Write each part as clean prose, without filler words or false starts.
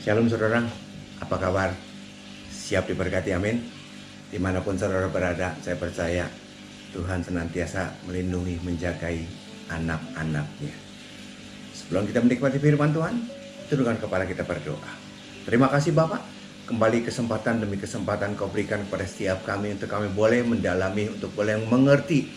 Shalom saudara, apa kabar? Siap diberkati, amin. Dimanapun saudara berada, saya percaya Tuhan senantiasa melindungi, menjagai anak-anaknya. Sebelum kita menikmati firman Tuhan, tundukkan kepala kita berdoa. Terima kasih Bapak, kembali kesempatan demi kesempatan Kau berikan kepada setiap kami untuk kami boleh mendalami, untuk boleh mengerti.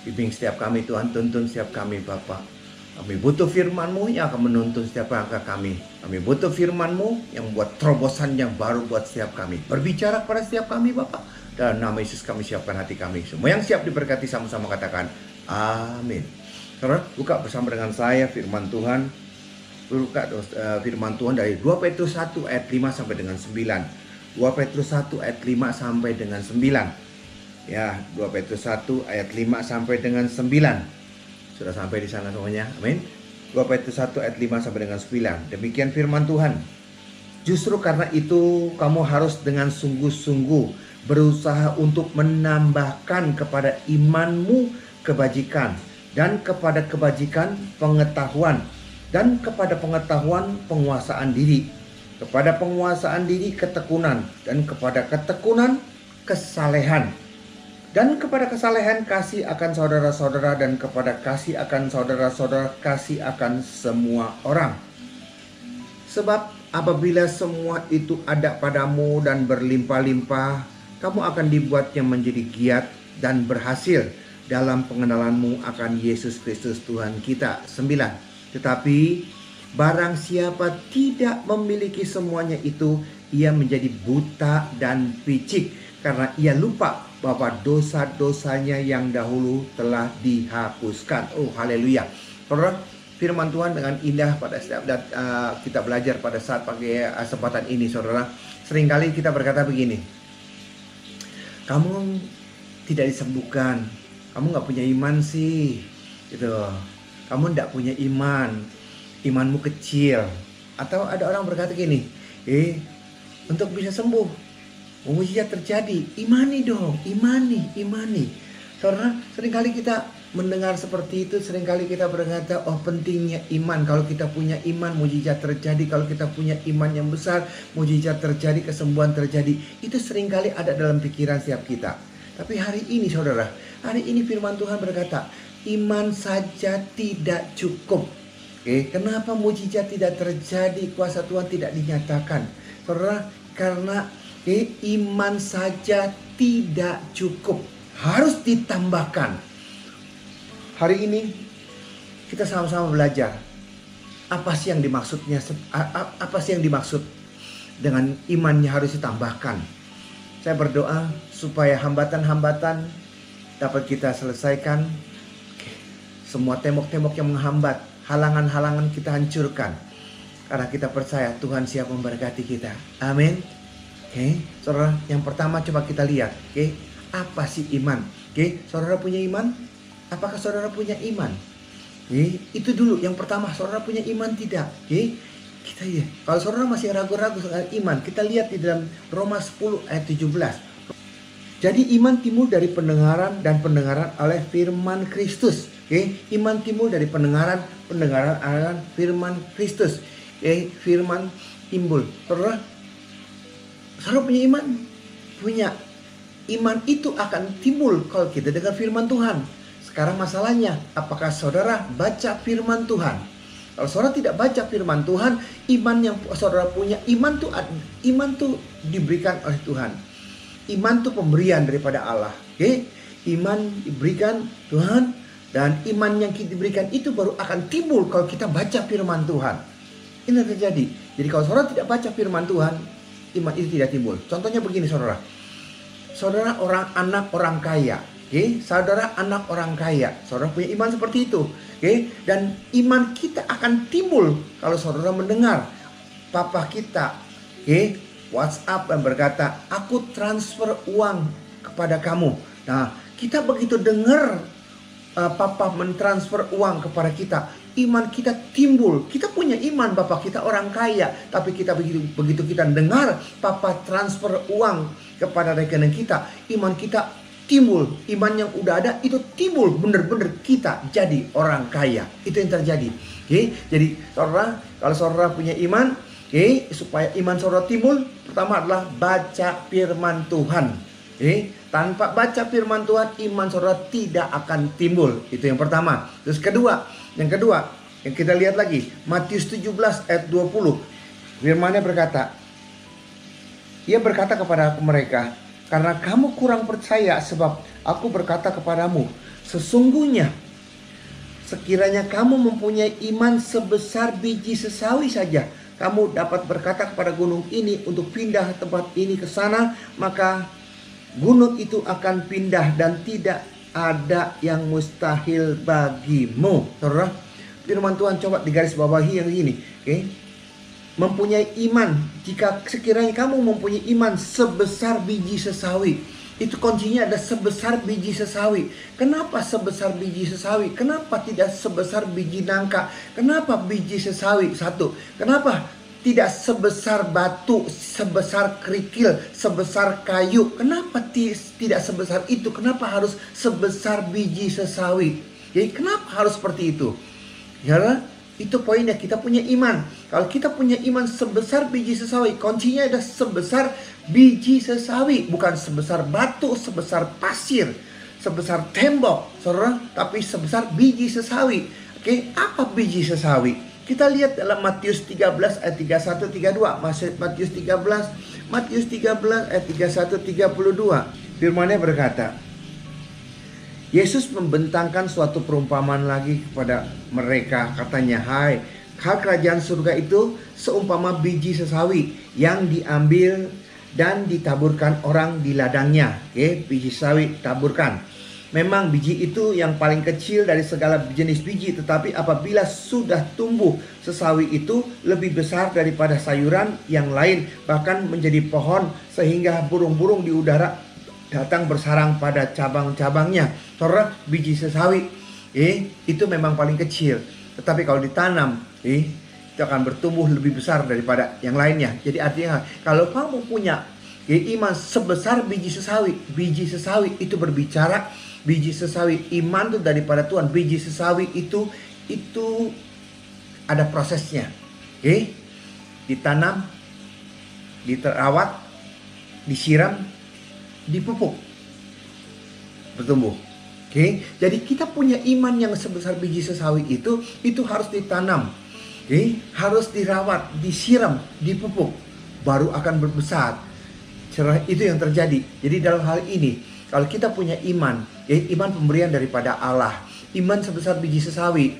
Bimbing setiap kami Tuhan, tuntun setiap kami Bapak. Kami butuh firman-Mu yang akan menuntun setiap langkah kami. Kami butuh firman-Mu yang buat terobosan yang baru buat setiap kami. Berbicara kepada setiap kami Bapak. Dalam nama Yesus kami siapkan hati kami. Semua yang siap diberkati sama-sama katakan amin. Saudara, buka bersama dengan saya firman Tuhan. Buka firman Tuhan dari 2 Petrus 1 ayat 5 sampai dengan 9. 2 Petrus 1 ayat 5 sampai dengan 9. Ya, 2 Petrus 1 ayat 5 sampai dengan 9. Sudah sampai di sana semuanya, amin. 2 Petrus 1 ayat 5 sampai dengan 9. Demikian firman Tuhan. Justru karena itu kamu harus dengan sungguh-sungguh berusaha untuk menambahkan kepada imanmu kebajikan, dan kepada kebajikan pengetahuan, dan kepada pengetahuan penguasaan diri, kepada penguasaan diri ketekunan, dan kepada ketekunan kesalehan, dan kepada kesalehan kasih akan saudara-saudara, dan kepada kasih akan saudara-saudara kasih akan semua orang. Sebab apabila semua itu ada padamu dan berlimpah-limpah, kamu akan dibuatnya menjadi giat dan berhasil dalam pengenalanmu akan Yesus Kristus Tuhan kita. 9. Tetapi barang siapa tidak memiliki semuanya itu, ia menjadi buta dan picik, karena ia lupa bahwa dosa-dosanya yang dahulu telah dihapuskan. Oh haleluya. Saudara, firman Tuhan dengan indah pada setiap kita belajar pada saat pakai kesempatan ini saudara. Seringkali kita berkata begini, kamu tidak disembuhkan, kamu gak punya iman sih gitu. Kamu tidak punya iman, imanmu kecil. Atau ada orang berkata gini, untuk bisa sembuh, mujizat terjadi, imani dong, imani. Saudara, seringkali kita mendengar seperti itu, seringkali kita berkata, oh pentingnya iman. Kalau kita punya iman, mujizat terjadi. Kalau kita punya iman yang besar, mujizat terjadi, kesembuhan terjadi. Itu seringkali ada dalam pikiran setiap kita. Tapi hari ini saudara, hari ini firman Tuhan berkata, iman saja tidak cukup. Kenapa mujizat tidak terjadi, kuasa Tuhan tidak dinyatakan? Saudara, karena iman saja tidak cukup, harus ditambahkan. Hari ini kita sama-sama belajar apa sih yang dimaksudnya, apa sih yang dimaksud dengan imannya harus ditambahkan. Saya berdoa supaya hambatan-hambatan dapat kita selesaikan. Semua tembok-tembok yang menghambat, halangan-halangan kita hancurkan, karena kita percaya Tuhan siap memberkati kita. Amin. Saudara, yang pertama coba kita lihat, apa sih iman? Saudara punya iman? Apakah saudara punya iman? Itu dulu yang pertama, saudara punya iman tidak? Kita lihat. Kalau saudara masih ragu-ragu soal iman, kita lihat di dalam Roma 10 ayat 17. Jadi iman timbul dari pendengaran, dan pendengaran oleh firman Kristus. Iman timbul dari pendengaran oleh firman Kristus. Firman timbul. Saudara punya iman? Punya. Iman itu akan timbul kalau kita dengar firman Tuhan. Sekarang masalahnya, apakah saudara baca firman Tuhan? Kalau saudara tidak baca firman Tuhan, iman yang saudara punya, iman tuh diberikan oleh Tuhan. Iman tuh pemberian daripada Allah. Iman diberikan Tuhan, dan iman yang kita diberikan itu baru akan timbul kalau kita baca firman Tuhan. Ini terjadi. Jadi kalau saudara tidak baca firman Tuhan, iman itu tidak timbul. Contohnya begini saudara. Saudara anak orang kaya. Saudara anak orang kaya. Saudara punya iman seperti itu. Dan iman kita akan timbul kalau saudara mendengar papa kita WhatsApp dan berkata, aku transfer uang kepada kamu. Nah, kita begitu dengar papa mentransfer uang kepada kita, iman kita timbul. Kita punya iman, bapak kita orang kaya, tapi kita begitu kita dengar papa transfer uang kepada rekening kita, iman kita timbul. Iman yang udah ada itu timbul, bener-bener kita jadi orang kaya. Itu yang terjadi. Jadi saudara, kalau saudara punya iman, supaya iman saudara timbul, pertama adalah baca firman Tuhan. Tanpa baca firman Tuhan, iman saudara tidak akan timbul. Itu yang pertama. Terus yang kedua, yang kita lihat lagi, Matius 17 ayat 20. Firman-Nya berkata, Ia berkata kepada mereka, karena kamu kurang percaya, sebab aku berkata kepadamu, sesungguhnya sekiranya kamu mempunyai iman sebesar biji sesawi saja, kamu dapat berkata kepada gunung ini untuk pindah tempat ini ke sana, maka gunung itu akan pindah dan tidak ada yang mustahil bagimu. Saudara, firman Tuhan coba digaris bawahi yang ini. Mempunyai iman, jika sekiranya kamu mempunyai iman sebesar biji sesawi. Itu kuncinya ada sebesar biji sesawi. Kenapa sebesar biji sesawi? Kenapa tidak sebesar biji nangka? Kenapa biji sesawi? Satu, kenapa tidak sebesar batu, sebesar kerikil, sebesar kayu? Kenapa tidak sebesar itu? Kenapa harus sebesar biji sesawi? Jadi kenapa harus seperti itu? Karena itu poinnya, kita punya iman. Kalau kita punya iman sebesar biji sesawi, kuncinya ada sebesar biji sesawi. Bukan sebesar batu, sebesar pasir, sebesar tembok, saudara, tapi sebesar biji sesawi. Apa biji sesawi? Kita lihat dalam Matius 13 ayat 31 32. Matius 13 ayat 31 32. Firman-Nya berkata, Yesus membentangkan suatu perumpamaan lagi kepada mereka. Katanya, hal kerajaan surga itu seumpama biji sesawi yang diambil dan ditaburkan orang di ladangnya. Biji sesawi taburkan. Memang biji itu yang paling kecil dari segala jenis biji, tetapi apabila sudah tumbuh, sesawi itu lebih besar daripada sayuran yang lain, bahkan menjadi pohon sehingga burung-burung di udara datang bersarang pada cabang-cabangnya. Saudara, biji sesawi itu memang paling kecil, tetapi kalau ditanam itu akan bertumbuh lebih besar daripada yang lainnya. Jadi artinya kalau kamu punya iman sebesar biji sesawi itu berbicara biji sesawi, iman itu daripada Tuhan. Biji sesawi itu ada prosesnya. Ditanam, diterawat, disiram, dipupuk, bertumbuh. Jadi kita punya iman yang sebesar biji sesawi itu harus ditanam, harus dirawat, disiram, dipupuk, baru akan berbesar. Itu yang terjadi. Jadi dalam hal ini, kalau kita punya iman, iman pemberian daripada Allah, iman sebesar biji sesawi,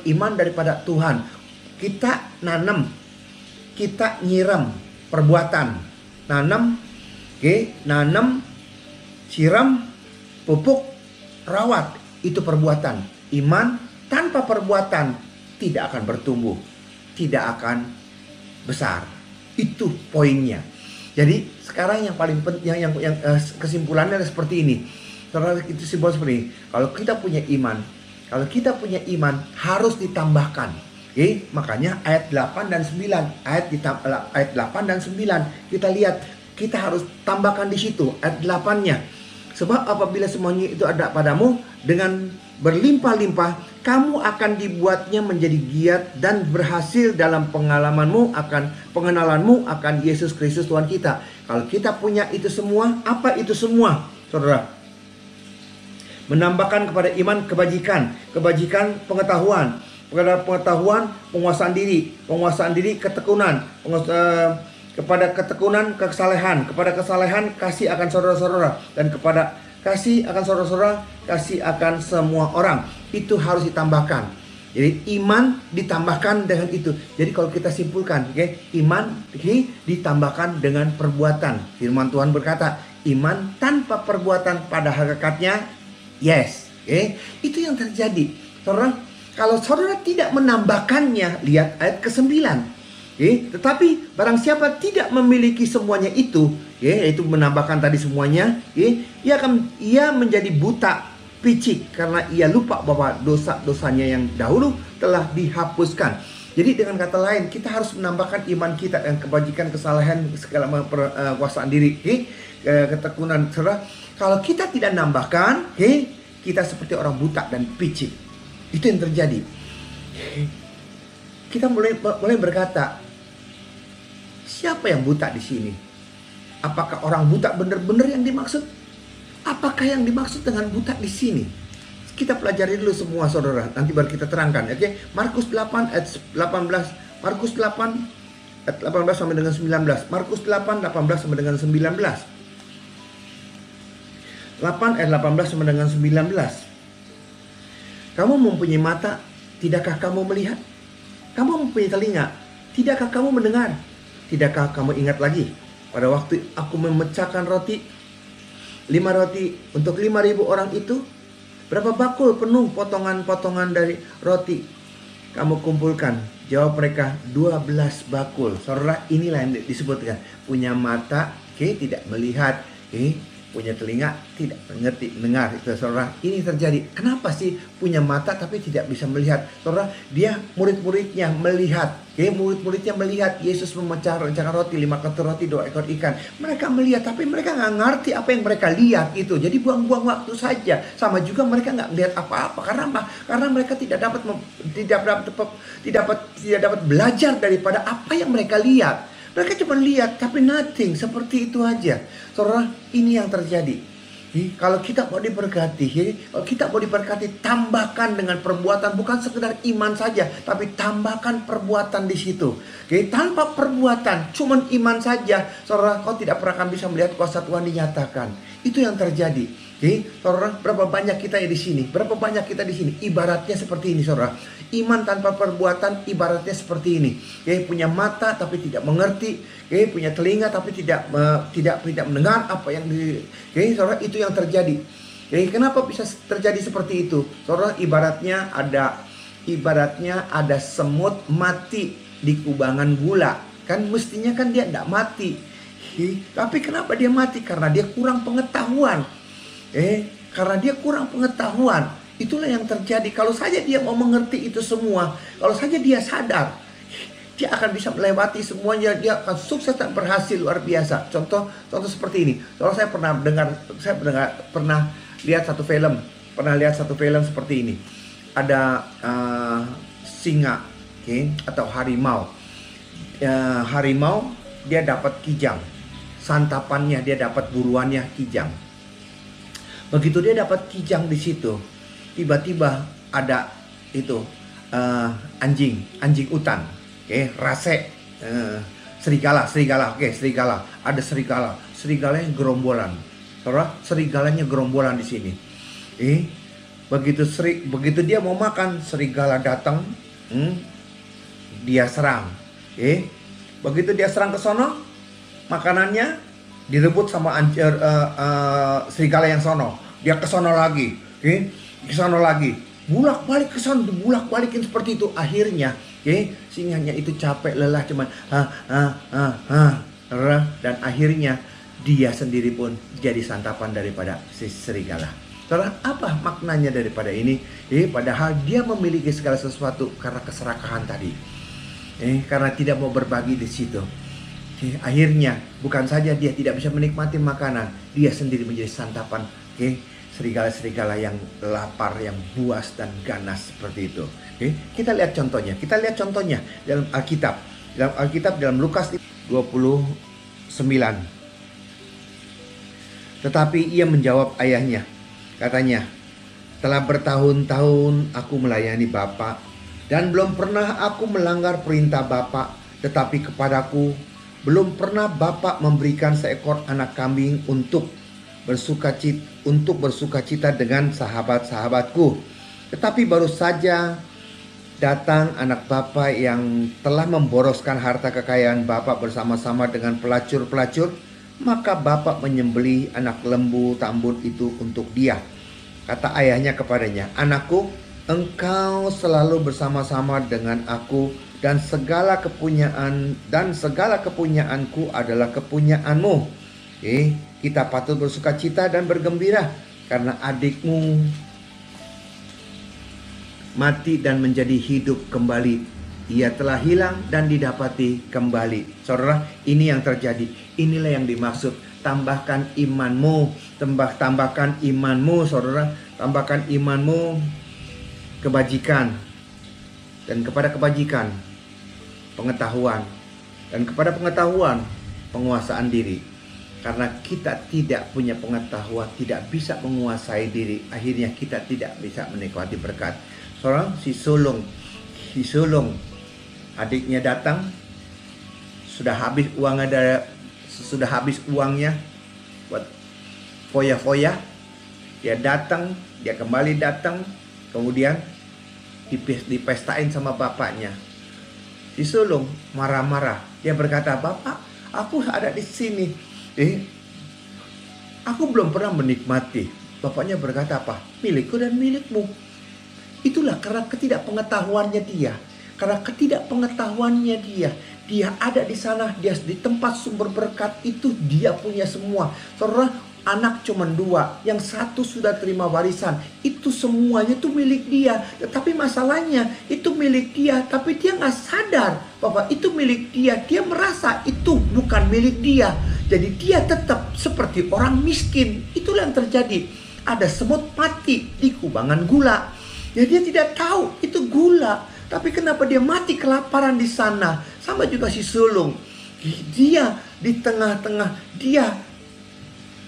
iman daripada Tuhan. Kita nanam, kita nyiram, perbuatan, nanam, siram, pupuk, rawat, itu perbuatan. Iman tanpa perbuatan tidak akan bertumbuh, tidak akan besar. Itu poinnya. Jadi sekarang yang paling penting, yang kesimpulannya seperti ini. Saudara, itu simbol seperti ini. Kalau kita punya iman, harus ditambahkan. Makanya ayat 8 dan 9, ayat 8 dan 9 kita lihat, kita harus tambahkan di situ ayat 8-nya. Sebab apabila semuanya itu ada padamu dengan berlimpah-limpah, kamu akan dibuatnya menjadi giat dan berhasil dalam pengenalanmu akan Yesus Kristus Tuhan kita. Kalau kita punya itu semua, apa itu semua, saudara? Menambahkan kepada iman kebajikan pengetahuan, penguasaan diri ketekunan, kepada ketekunan kesalehan, kepada kesalehan kasih akan saudara-saudara, dan kepada kasih akan saudara-saudara kasih akan semua orang. Itu harus ditambahkan. Jadi iman ditambahkan dengan itu. Jadi kalau kita simpulkan, iman ditambahkan dengan perbuatan. Firman Tuhan berkata, iman tanpa perbuatan pada hakikatnya yes. Itu yang terjadi. Saudara, kalau saudara tidak menambahkannya, lihat ayat ke-9. Tetapi barang siapa tidak memiliki semuanya itu, yaitu menambahkan tadi semuanya, ia menjadi buta picik karena ia lupa bahwa dosa-dosanya yang dahulu telah dihapuskan. Jadi dengan kata lain, kita harus menambahkan iman kita dan kebajikan, kesalahan, segala penguasaan diri, ketekunan. Saudara, kalau kita tidak nambahkan, kita seperti orang buta dan picik. Itu yang terjadi. kita mulai berkata, siapa yang buta di sini? Apakah orang buta benar-benar yang dimaksud? Apakah yang dimaksud dengan buta di sini? Kita pelajari dulu semua saudara, nanti baru kita terangkan. Oke, Markus 8 ayat 18, Markus 8 ayat 18 sampai dengan 19. Markus 8 18 sampai dengan 19. 8 ayat 18 sampai dengan 19. Kamu mempunyai mata, tidakkah kamu melihat? Kamu mempunyai telinga, tidakkah kamu mendengar? Tidakkah kamu ingat lagi pada waktu aku memecahkan roti, 5 roti untuk 5.000 orang itu? Berapa bakul penuh potongan-potongan dari roti kamu kumpulkan? Jawab mereka, 12 bakul. Saudara, inilah yang disebutkan. Punya mata, tidak melihat. Punya telinga, tidak mengerti, mendengar. Itu saudara, ini terjadi. Kenapa sih punya mata tapi tidak bisa melihat? Saudara, dia murid-muridnya melihat. Murid-muridnya melihat Yesus memecahkan roti, 5 ketut roti, 2 ekor ikan. Mereka melihat, tapi mereka nggak ngerti apa yang mereka lihat itu. Jadi buang-buang waktu saja. Sama juga mereka nggak melihat apa-apa. Karena apa? Karena mereka tidak dapat belajar daripada apa yang mereka lihat. Mereka cuma lihat, tapi nothing, seperti itu aja. Saudara, ini yang terjadi. Kalau kita mau diberkati, tambahkan dengan perbuatan, bukan sekedar iman saja, tapi tambahkan perbuatan di situ. Tanpa perbuatan, cuman iman saja, saudara, kau tidak pernah akan bisa melihat kuasa Tuhan dinyatakan. Itu yang terjadi. Saudara, berapa banyak kita di sini? Berapa banyak kita di sini? Ibaratnya seperti ini, saudara. Iman tanpa perbuatan ibaratnya seperti ini. Punya mata tapi tidak mengerti, punya telinga tapi tidak mendengar apa yang saudara, itu yang terjadi. Kenapa bisa terjadi seperti itu? Saudara, ibaratnya ada semut mati di kubangan gula. Kan mestinya kan dia tidak mati. Tapi kenapa dia mati? Karena dia kurang pengetahuan. Karena dia kurang pengetahuan. Itulah yang terjadi. Kalau saja dia mau mengerti itu semua, kalau saja dia sadar, dia akan bisa melewati semuanya. Dia akan sukses dan berhasil luar biasa. Contoh seperti ini. Kalau saya pernah lihat satu film seperti ini. Ada singa, atau harimau. Harimau dia dapat kijang. Santapannya dia dapat buruannya kijang. Begitu dia dapat kijang di situ, tiba-tiba ada itu anjing hutan, rase, serigala, ada serigalanya gerombolan, saudara, serigalanya gerombolan di sini. Begitu dia mau makan, serigala datang, dia serang, begitu dia serang ke sono, makanannya direbut sama serigala yang sono, dia ke sono lagi, ke sana lagi, bulak-balik ke sana, dibulak-balikin seperti itu. Akhirnya, singanya itu capek, lelah, cuman dan akhirnya dia sendiri pun jadi santapan daripada si serigala. Saudara, apa maknanya daripada ini? Padahal dia memiliki segala sesuatu karena keserakahan tadi. Karena tidak mau berbagi di situ. Akhirnya bukan saja dia tidak bisa menikmati makanan, dia sendiri menjadi santapan serigala-serigala yang lapar, yang buas dan ganas seperti itu. Kita lihat contohnya. Dalam Alkitab. Dalam Lukas 29. Tetapi ia menjawab ayahnya. Katanya, telah bertahun-tahun aku melayani Bapa dan belum pernah aku melanggar perintah Bapa. Tetapi kepadaku belum pernah Bapa memberikan seekor anak kambing untuk bersukacita dengan sahabat-sahabatku. Tetapi baru saja datang anak Bapa yang telah memboroskan harta kekayaan Bapa bersama-sama dengan pelacur-pelacur. Maka Bapa menyembelih anak lembu tambun itu untuk dia. Kata ayahnya kepadanya, anakku, engkau selalu bersama-sama dengan aku, dan segala kepunyaanku adalah kepunyaanmu. Kita patut bersukacita dan bergembira karena adikmu mati dan menjadi hidup kembali. Ia telah hilang dan didapati kembali. Saudara, ini yang terjadi. Inilah yang dimaksud. Tambahkan imanmu. Tambahkan imanmu, saudara. Tambahkan imanmu kebajikan. Dan kepada kebajikan, pengetahuan, dan kepada pengetahuan penguasaan diri. Karena kita tidak punya pengetahuan, tidak bisa menguasai diri, akhirnya kita tidak bisa menikmati berkat. Seorang si sulung, adiknya datang, sudah habis uangnya buat foya-foya. Dia kembali datang, kemudian dipestain sama bapaknya. Si sulung marah-marah. Dia berkata, "Bapak, aku ada di sini. Aku belum pernah menikmati." Bapaknya berkata apa? "Milikku dan milikmu." Itulah karena ketidakpengetahuannya dia. Karena ketidakpengetahuannya dia. Dia ada di sana, dia di tempat sumber berkat itu, dia punya semua. Saudara, anak cuma 2, yang satu sudah terima warisan. Itu semuanya itu milik dia. Tetapi masalahnya itu milik dia, tapi dia nggak sadar bahwa itu milik dia. Dia merasa itu bukan milik dia. Jadi dia tetap seperti orang miskin. Itulah yang terjadi. Ada semut mati di kubangan gula. Ya, dia tidak tahu itu gula. Tapi kenapa dia mati kelaparan di sana? Sama juga si sulung. Dia di tengah-tengah, dia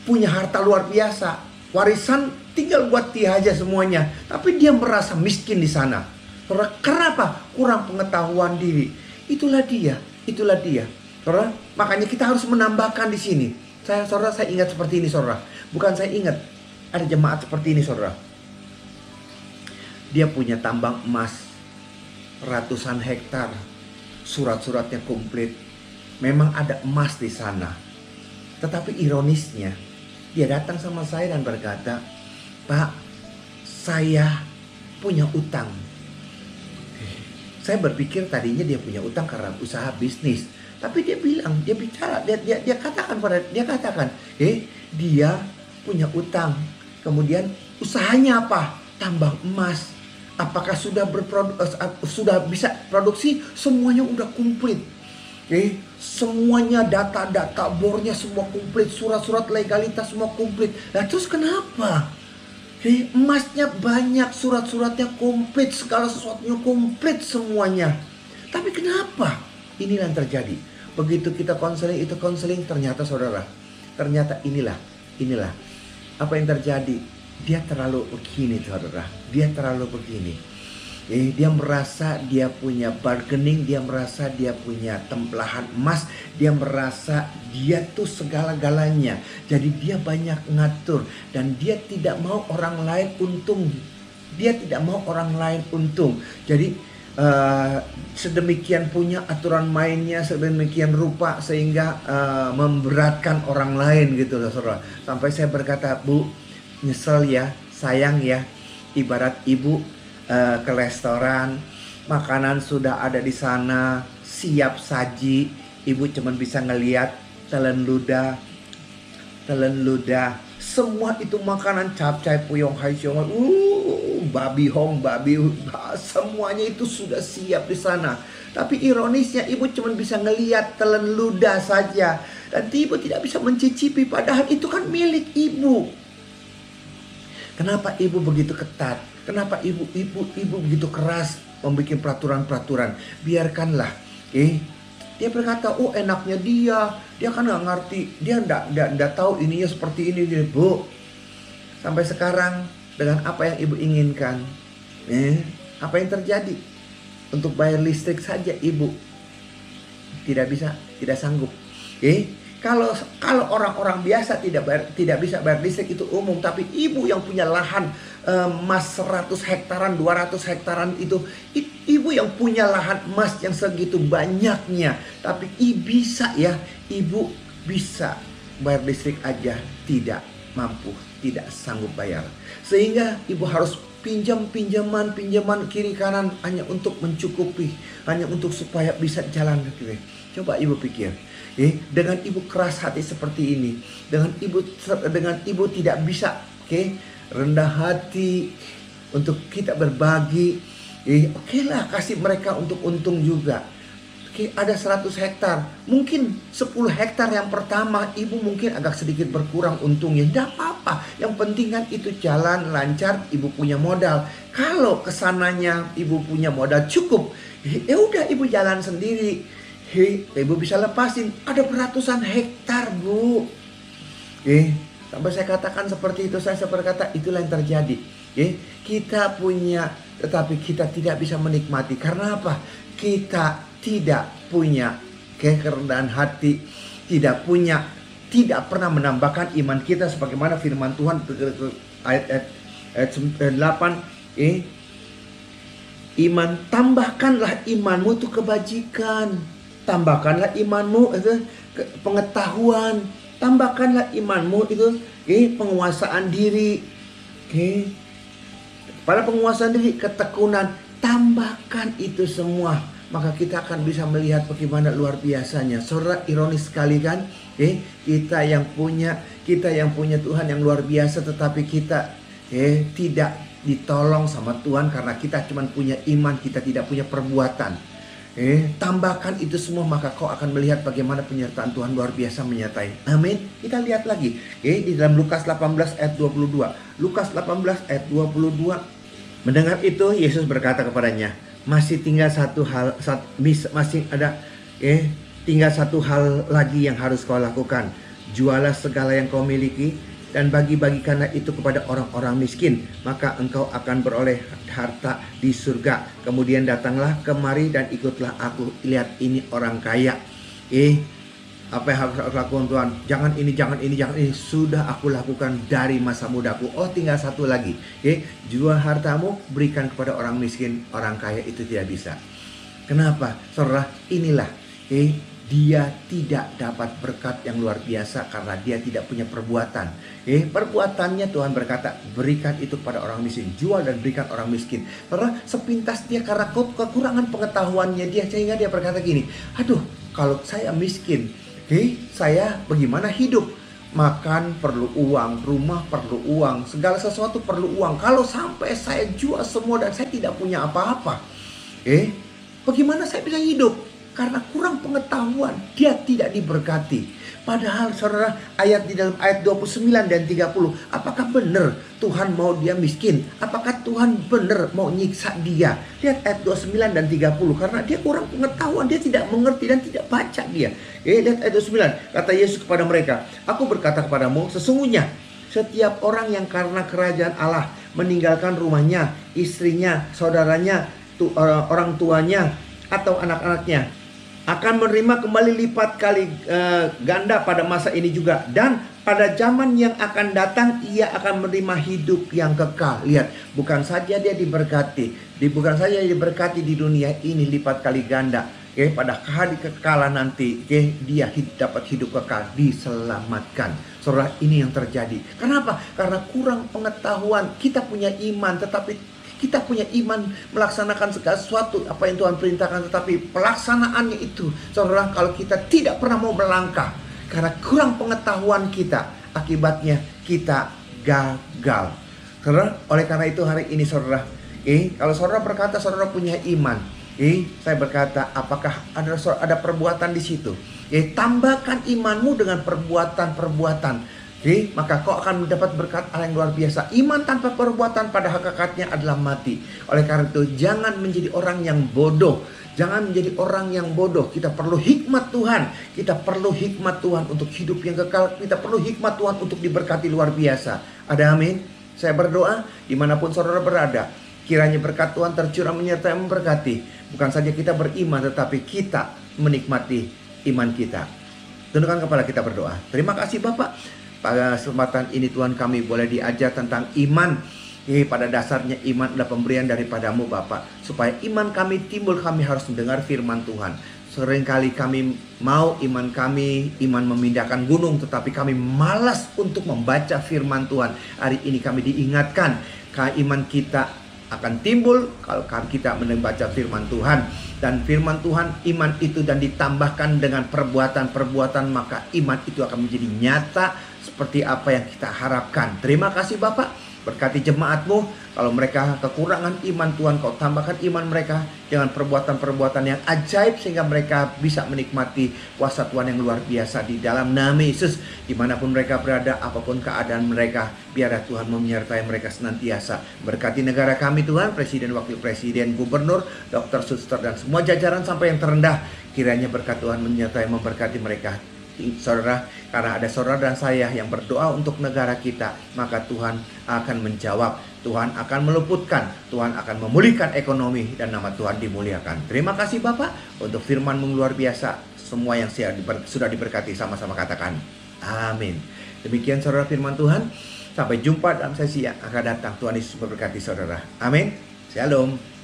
punya harta luar biasa. Warisan tinggal buat dia aja semuanya. Tapi dia merasa miskin di sana. Kenapa? Kurang pengetahuan diri. Itulah dia. Saudara, makanya kita harus menambahkan di sini. Saya ingat seperti ini, saudara. Bukan saya ingat, ada jemaat seperti ini, saudara. Dia punya tambang emas ratusan hektar, surat-suratnya komplit. Memang ada emas di sana. Tetapi ironisnya, dia datang sama saya dan berkata, "Pak, saya punya utang." Saya berpikir tadinya dia punya utang karena usaha bisnis. Tapi dia katakan, dia punya utang. Kemudian usahanya apa? Tambang emas. Apakah sudah bisa produksi? Semuanya udah komplit. Semuanya data-data bornya semua komplit, surat-surat legalitas semua komplit. Nah, terus kenapa? Emasnya banyak, surat-suratnya komplit, segala sesuatunya komplit semuanya. Tapi kenapa? Inilah yang terjadi. Begitu kita konseling, ternyata saudara, inilah apa yang terjadi. Dia terlalu begini, saudara. Dia terlalu begini. Dia merasa dia punya bargaining, dia merasa dia punya templahan emas, dia merasa dia tuh segala-galanya. Jadi dia banyak ngatur dan dia tidak mau orang lain untung. Jadi sedemikian punya aturan mainnya, sedemikian rupa sehingga memberatkan orang lain gitu loh, saudara. Sampai saya berkata, "Bu, nyesel ya, sayang ya, ibarat ibu ke restoran, makanan sudah ada di sana, siap saji, ibu cuma bisa ngeliat telan ludah, semua itu makanan capcay, puyong, hai siong, babi hong, semuanya itu sudah siap di sana. Tapi ironisnya ibu cuma bisa ngeliat telan ludah saja, dan ibu tidak bisa mencicipi, padahal itu kan milik ibu." Kenapa ibu begitu ketat? Kenapa ibu begitu keras membuat peraturan-peraturan? Biarkanlah. Dia berkata, "Oh, enaknya dia kan nggak ngerti, dia nggak tahu ininya seperti ini, Bu." Sampai sekarang dengan apa yang ibu inginkan, apa yang terjadi? Untuk bayar listrik saja ibu tidak sanggup. Kalau orang-orang biasa tidak bisa bayar listrik itu umum, tapi ibu yang punya lahan emas 100 hektaran, 200 hektaran itu, ibu yang punya lahan emas yang segitu banyaknya, tapi ibu bisa bayar listrik aja tidak mampu, tidak sanggup bayar. Sehingga ibu harus pinjaman kiri kanan hanya untuk mencukupi, hanya untuk supaya bisa jalan. Coba ibu pikir. Dengan ibu keras hati seperti ini, dengan ibu tidak bisa rendah hati untuk kita berbagi, oke lah, kasih mereka untuk untung juga. ada 100 hektar. Mungkin 10 hektar yang pertama ibu mungkin agak sedikit berkurang untungnya. Tidak apa-apa. Yang penting kan itu jalan lancar, ibu punya modal. Kalau kesananya ibu punya modal cukup, ya udah ibu jalan sendiri. Ibu bisa lepasin. Ada beratusan hektar, Bu. Sampai saya katakan seperti itu, saya berkata itulah yang terjadi. Kita punya, tetapi kita tidak bisa menikmati. Karena apa? Kita tidak punya kerendahan hati, tidak pernah menambahkan iman kita sebagaimana firman Tuhan ayat 8, iman, tambahkanlah imanmu itu kebajikan, tambahkanlah imanmu itu pengetahuan, tambahkanlah imanmu itu penguasaan diri, pada penguasaan diri ketekunan, tambahkan itu semua, maka kita akan bisa melihat bagaimana luar biasanya. Saudara, ironis sekali kan? Kita yang punya Tuhan yang luar biasa, tetapi kita tidak ditolong sama Tuhan karena kita cuma punya iman, kita tidak punya perbuatan. Tambahkan itu semua, maka kau akan melihat bagaimana penyertaan Tuhan luar biasa menyertai. Amin. Kita lihat lagi di dalam Lukas 18 ayat 22. Lukas 18 ayat 22. Mendengar itu, Yesus berkata kepadanya, masih tinggal satu hal lagi yang harus kau lakukan. Jualah segala yang kau miliki dan bagi-bagikanlah itu kepada orang-orang miskin, maka engkau akan beroleh harta di surga. Kemudian datanglah kemari dan ikutlah aku. Lihat, ini orang kaya. Apa yang harus aku lakukan, Tuhan? Jangan ini. Sudah aku lakukan dari masa mudaku. Oh, tinggal satu lagi. Jual hartamu, berikan kepada orang miskin. Orang kaya itu tidak bisa. Kenapa? Saudara, inilah dia tidak dapat berkat yang luar biasa karena dia tidak punya perbuatan. Perbuatannya Tuhan berkata, berikan itu kepada orang miskin. Jual dan berikan orang miskin. Karena sepintas dia, karena kekurangan pengetahuannya dia, sehingga dia berkata gini, aduh, kalau saya miskin, saya bagaimana hidup? Makan perlu uang, rumah perlu uang, segala sesuatu perlu uang. Kalau sampai saya jual semua dan saya tidak punya apa-apa, bagaimana saya bisa hidup? Karena kurang pengetahuan, dia tidak diberkati. Padahal saudara, di dalam ayat 29 dan 30, apakah benar Tuhan mau dia miskin? Apakah Tuhan benar mau nyiksa dia? Lihat ayat 29 dan 30, karena dia kurang pengetahuan, dia tidak mengerti dan tidak baca dia. Lihat ayat 29, kata Yesus kepada mereka, aku berkata kepadamu, sesungguhnya setiap orang yang karena kerajaan Allah meninggalkan rumahnya, istrinya, saudaranya, orang tuanya, atau anak-anaknya, akan menerima kembali lipat kali ganda pada masa ini juga. Dan pada zaman yang akan datang, ia akan menerima hidup yang kekal. Lihat, bukan saja dia diberkati, di dunia ini lipat kali ganda. Pada hari kekekalan nanti, dia dapat hidup kekal, diselamatkan. Saudara, ini yang terjadi. Kenapa? Karena kurang pengetahuan. Kita punya iman, tetapi kita punya iman melaksanakan segala sesuatu apa yang Tuhan perintahkan, tetapi pelaksanaannya itu, saudara, kalau kita tidak pernah mau melangkah karena kurang pengetahuan kita, akibatnya kita gagal. Oleh karena itu hari ini saudara, kalau saudara berkata saudara punya iman, saya berkata, apakah ada perbuatan di situ? Tambahkan imanmu dengan perbuatan-perbuatan. Maka kau akan mendapat berkat Allah yang luar biasa. Iman tanpa perbuatan pada hakikatnya adalah mati. Oleh karena itu jangan menjadi orang yang bodoh. Jangan menjadi orang yang bodoh. Kita perlu hikmat Tuhan. Kita perlu hikmat Tuhan untuk hidup yang kekal. Kita perlu hikmat Tuhan untuk diberkati luar biasa. Ada amin? Saya berdoa dimanapun saudara berada, kiranya berkat Tuhan tercurah menyertai memberkati. Bukan saja kita beriman, tetapi kita menikmati iman kita. Tundukkan kepala, kita berdoa. Terima kasih Bapak. Pada kesempatan ini Tuhan, kami boleh diajar tentang iman. Pada dasarnya iman adalah pemberian daripadamu Bapak. Supaya iman kami timbul, kami harus mendengar firman Tuhan. Seringkali kami mau iman memindahkan gunung, tetapi kami malas untuk membaca firman Tuhan. Hari ini kami diingatkan, iman kita akan timbul kalau kita membaca firman Tuhan. Dan firman Tuhan, iman itu dan ditambahkan dengan perbuatan-perbuatan, maka iman itu akan menjadi nyata seperti apa yang kita harapkan. Terima kasih Bapak. Berkati jemaatmu, kalau mereka kekurangan iman, Tuhan Kau tambahkan iman mereka dengan perbuatan-perbuatan yang ajaib, sehingga mereka bisa menikmati kuasa Tuhan yang luar biasa di dalam nama Yesus. Dimanapun mereka berada, apapun keadaan mereka, biarlah Tuhan menyertai mereka senantiasa. Berkati negara kami Tuhan, Presiden, Wakil Presiden, Gubernur, dokter, suster, dan semua jajaran sampai yang terendah. Kiranya berkat Tuhan menyertai memberkati mereka. Saudara, karena ada saudara dan saya yang berdoa untuk negara kita, maka Tuhan akan menjawab, Tuhan akan meluputkan, Tuhan akan memulihkan ekonomi, dan nama Tuhan dimuliakan. Terima kasih Bapak untuk firman-Mu luar biasa. Semua yang sudah diberkati, sama-sama katakan amin. Demikian saudara firman Tuhan. Sampai jumpa dalam sesi yang akan datang. Tuhan Yesus memberkati saudara. Amin. Shalom.